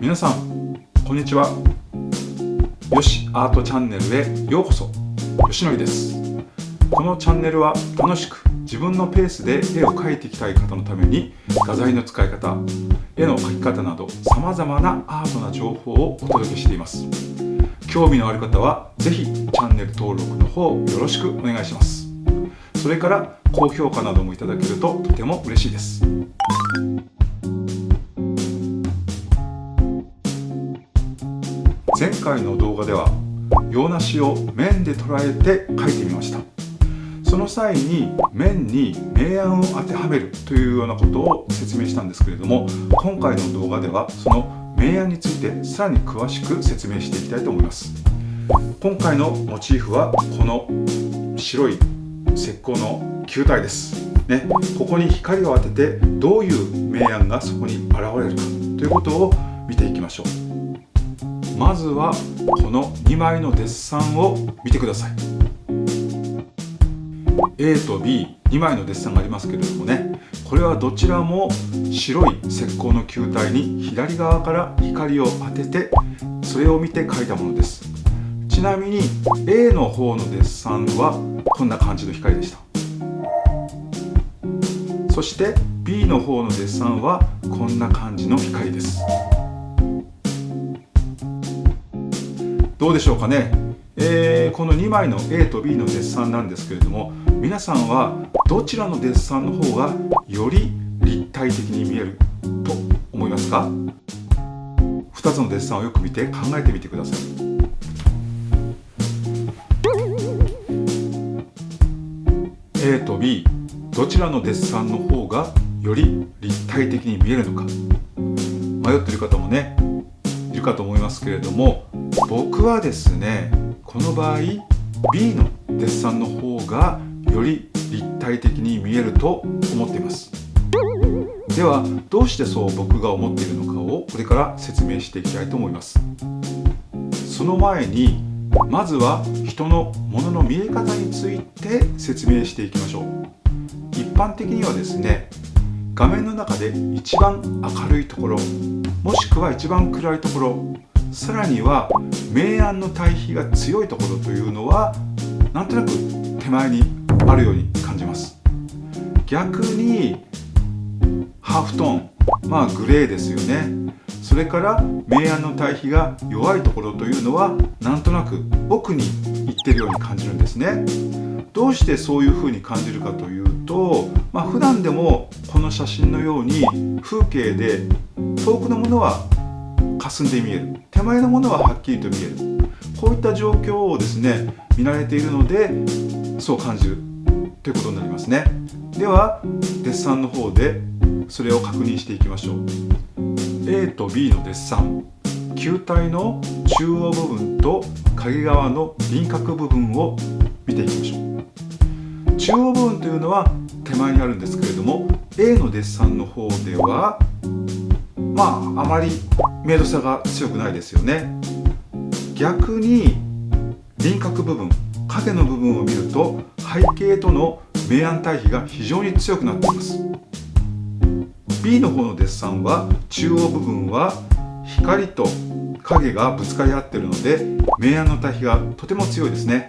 皆さんこんにちは。よしアートチャンネルへようこそ。よしのりです。このチャンネルは楽しく自分のペースで絵を描いていきたい方のために、画材の使い方、絵の描き方などさまざまなアートな情報をお届けしています。興味のある方はぜひチャンネル登録の方よろしくお願いします。それから高評価などもいただけるととても嬉しいです。前回の動画では洋梨を面で捉えて描いてみました。その際に面に明暗を当てはめるというようなことを説明したんですけれども、今回の動画ではその明暗についてさらに詳しく説明していきたいと思います。今回のモチーフはこの白い石膏の球体です、ここに光を当ててどういう明暗がそこに現れるかということを見ていきましょう。まずはこの2枚のデッサンを見てください。 A と B2 枚のデッサンがありますけれどもこれはどちらも白い石膏の球体に左側から光を当ててそれを見て描いたものです。ちなみに A の方のデッサンはこんな感じの光でした。そして B の方のデッサンはこんな感じの光です。どうでしょうかね。この2枚の A と B のデッサンなんですけれども、皆さんはどちらのデッサンの方がより立体的に見えると思いますか？2つのデッサンをよく見て考えてみてください。A と B どちらのデッサンの方がより立体的に見えるのか迷っている方もいるかと思いますけれども、僕はですねこの場合 B のデッサンの方がより立体的に見えると思っています。ではどうしてそう僕が思っているのかをこれから説明していきたいと思います。その前にまずは人のものの見え方について説明していきましょう。一般的にはですね、画面の中で一番明るいところ、もしくは一番暗いところ、さらには明暗の対比が強いところというのはなんとなく手前にあるように感じます。逆にハーフトーン、グレーですよね。それから明暗の対比が弱いところというのはなんとなく奥に行ってるように感じるんですね。どうしてそういうふうに感じるかというと、普段でもこの写真のように風景で遠くのものは霞んで見える、手前のものははっきりと見える、こういった状況をですね見慣れているのでそう感じるということになりますね。ではデッサンの方でそれを確認していきましょう。 A と B のデッサン、球体の中央部分と影側の輪郭部分を見ていきましょう。中央部分というのは手前にあるんですけれども A のデッサンの方ではあまり明度差が強くないですよね。逆に輪郭部分、影の部分を見ると背景との明暗対比が非常に強くなっています。 B の方のデッサンは中央部分は光と影がぶつかり合っているので明暗の対比がとても強いですね。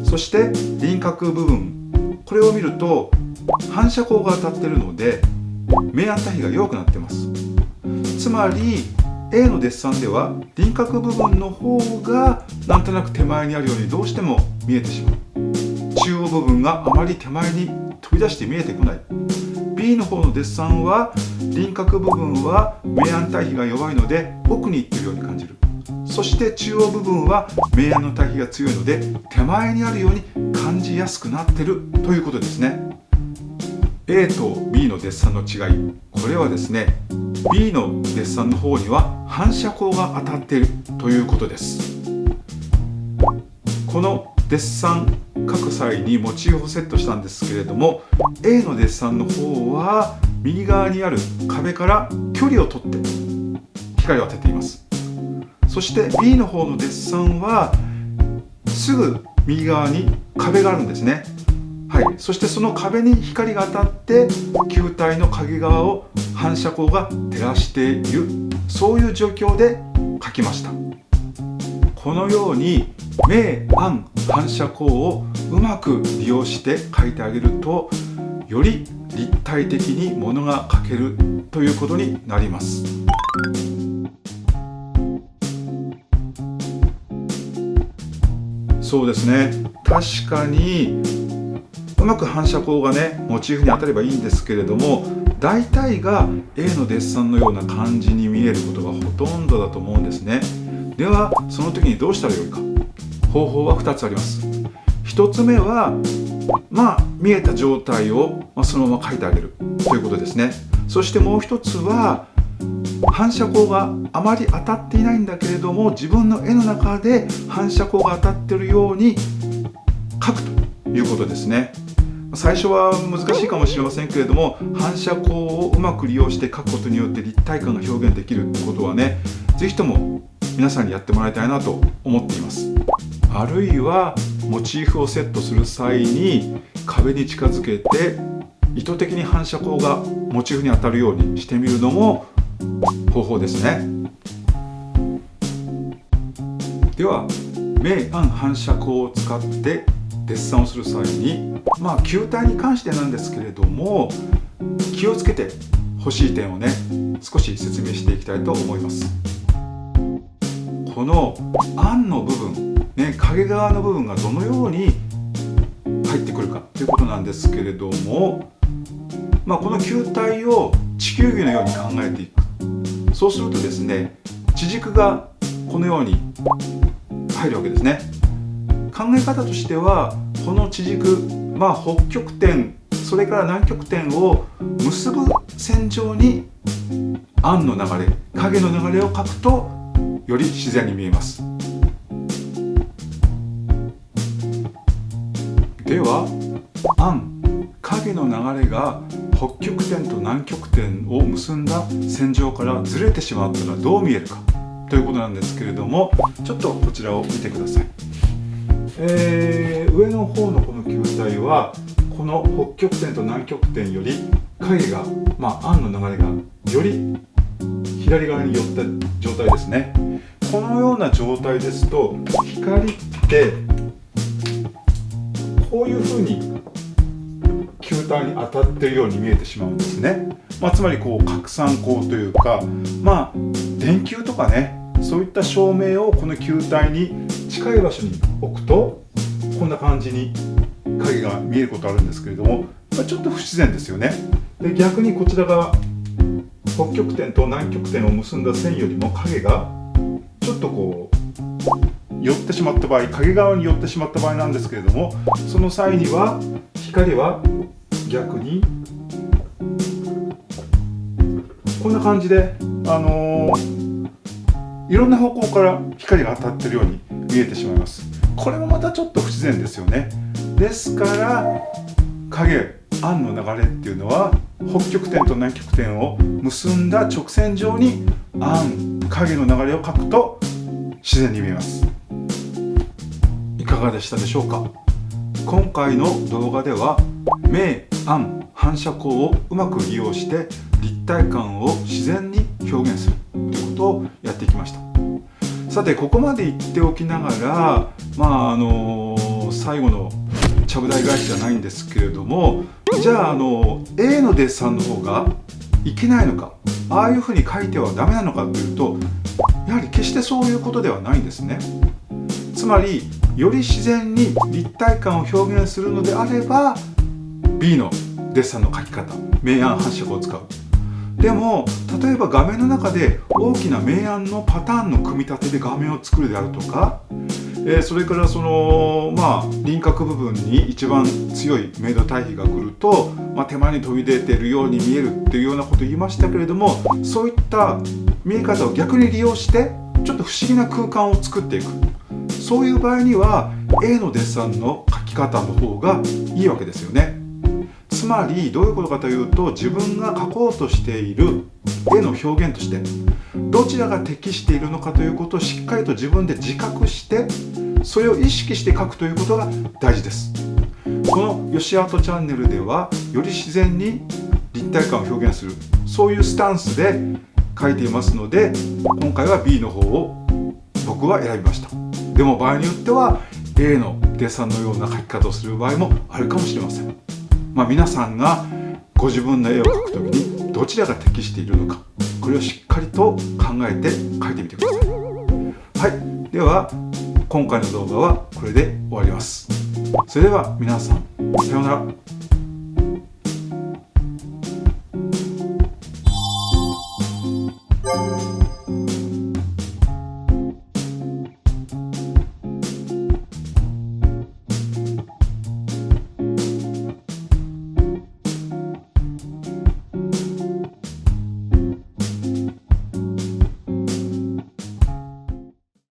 そして輪郭部分、これを見ると反射光が当たっているので明暗対比が弱くなっています。つまり A のデッサンでは輪郭部分の方がなんとなく手前にあるようにどうしても見えてしまう。中央部分があまり手前に飛び出して見えてこない。 B の方のデッサンは輪郭部分は明暗対比が弱いので奥に行っているように感じる。そして中央部分は明暗の対比が強いので手前にあるように感じやすくなっているということですね。 A と B のデッサンの違い、これはですね B のデッサンの方には反射光が当たっているということです。このデッサン描く際にモチーフをセットしたんですけれども A のデッサンの方は右側にある壁から距離をとって光を当てています。そして B の方のデッサンはすぐ右側に壁があるんですね。そしてその壁に光が当たって球体の影側を反射光が照らしている、そういう状況で描きました。このように明暗反射光をうまく利用して描いてあげると、より立体的にものが描けるということになります。そうですね、確かにうまく反射光がねモチーフに当たればいいんですけれども、大体が絵のデッサンのような感じに見えることがほとんどだと思うんですね。ではその時にどうしたらよいか。方法は2つあります。1つ目は見えた状態をそのまま描いてあげるということですね。そしてもう1つは反射光があまり当たっていないんだけれども、自分の絵の中で反射光が当たっているように描くということですね。最初は難しいかもしれませんけれども、反射光をうまく利用して描くことによって立体感が表現できるということはね、ぜひとも皆さんにやってもらいたいなと思っています。あるいはモチーフをセットする際に壁に近づけて意図的に反射光がモチーフに当たるようにしてみるのも方法ですね。では明暗反射光を使ってデッサンをする際に、球体に関してなんですけれども、気をつけてほしい点をね少し説明していきたいと思います。この暗の部分影側の部分がどのように入ってくるかということなんですけれども、この球体を地球儀のように考えていく。そうするとですね、地軸がこのように入るわけですね。考え方としては、この地軸、北極点それから南極点を結ぶ線上に暗の流れ、影の流れを描くとより自然に見えます。では暗、影の流れが北極点と南極点を結んだ線上からずれてしまったらどう見えるかということなんですけれども、ちょっとこちらを見てください。上の方のこの球体はこの北極点と南極点より影が、暗の流れがより左側に寄った状態ですね。このような状態ですと、光ってこういうふうに球体に当たっているように見えてしまうんですね。つまり拡散光というか、電球とかね、そういった照明をこの球体に近い場所に置くとこんな感じに影が見えることあるんですけれども、ちょっと不自然ですよね。で、逆にこちら側、北極点と南極点を結んだ線よりも影がちょっと寄ってしまった場合、影側に寄ってしまった場合なんですけれども、その際には光は逆にこんな感じでいろんな方向から光が当たっているように見えてしまいます。これもまたちょっと不自然ですよね。ですから影、暗の流れっていうのは北極点と南極点を結んだ直線上に暗、影の流れを描くと自然に見えます。いかがでしたでしょうか。今回の動画では明暗反射光をうまく利用して立体感を自然に表現するということをやっていきました。さて、ここまで言っておきながら最後のちゃぶ台返しじゃないんですけれども、じゃあA のデッサンの方がいけないのか、ああいうふうに描いてはダメなのかというと、やはり決してそういうことではないんですね。つまりより自然に立体感を表現するのであれば B のデッサンの描き方、明暗反射光を使う。でも例えば画面の中で大きな明暗のパターンの組み立てで画面を作るであるとか、それから輪郭部分に一番強い明度対比が来ると、手前に飛び出ているように見えるっていうようなことを言いましたけれども、そういった見え方を逆に利用してちょっと不思議な空間を作っていく。そういう場合には A のデッサンの描き方の方がいいわけですよね。つまりどういうことかというと、自分が描こうとしている絵の表現としてどちらが適しているのかということをしっかりと自分で自覚して、それを意識して描くということが大事です。このよしアートチャンネルではより自然に立体感を表現する、そういうスタンスで描いていますので、今回は B の方を僕は選びました。でも場合によっては A のデッサンのような描き方をする場合もあるかもしれません。皆さんがご自分の絵を描くときにどちらが適しているのか、これをしっかりと考えて描いてみてください。はい、では今回の動画はこれで終わります。それでは皆さん、さようなら。